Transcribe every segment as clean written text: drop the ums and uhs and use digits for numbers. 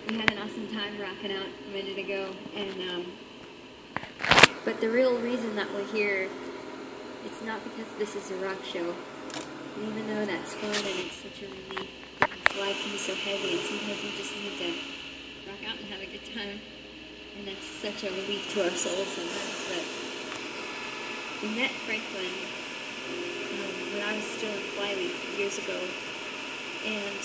we had an awesome time rocking out a minute ago, and but the real reason that we're here, it's not because this is a rock show. And even though that's fun and it's such a relief, because life can be so heavy, and sometimes we just need to rock out and have a good time, and that's such a relief to our souls sometimes. But we met Franklin when I was still in Flyleaf years ago, and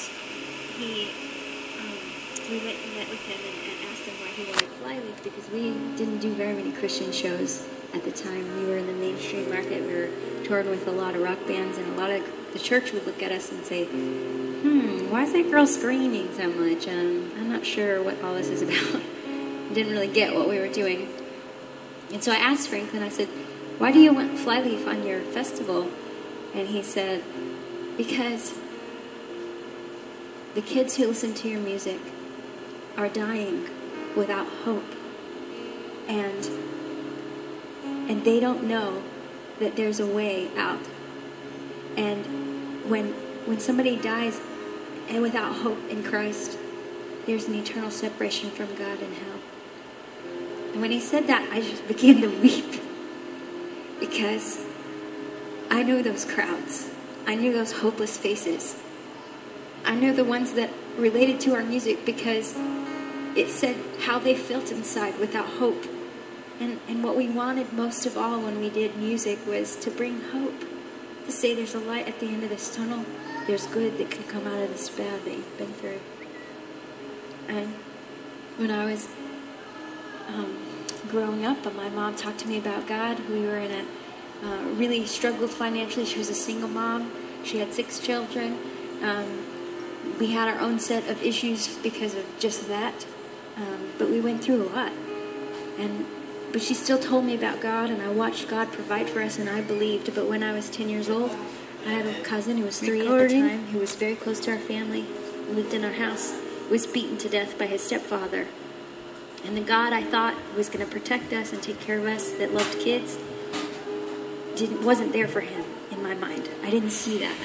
we went and met with him and asked him why he wanted Flyleaf, because we didn't do very many Christian shows at the time. We were in the mainstream market. We were touring with a lot of rock bands, and a lot of the church would look at us and say, why is that girl screaming so much? I'm not sure what all this is about. I didn't really get what we were doing. And so I asked Franklin, I said, why do you want Flyleaf on your festival? And he said, because the kids who listen to your music are dying without hope, and they don't know that there's a way out. And when somebody dies and without hope in Christ, there's an eternal separation from God in hell. And when he said that, I just began to weep, because I knew those crowds. I knew those hopeless faces. I knew the ones that related to our music, because it said how they felt inside without hope. And what we wanted most of all when we did music was to bring hope. To say there's a light at the end of this tunnel. There's good that can come out of this bad that you've been through. And when I was growing up, my mom talked to me about God. We were in a really struggled financially. She was a single mom. She had 6 children. We had our own set of issues because of just that. But we went through a lot. But she still told me about God, and I watched God provide for us, and I believed. But when I was 10 years old, I had a cousin who was 3 at the time, who was very close to our family, lived in our house, was beaten to death by his stepfather. And the God I thought was going to protect us and take care of us, that loved kids, wasn't there for him in my mind. I didn't see that.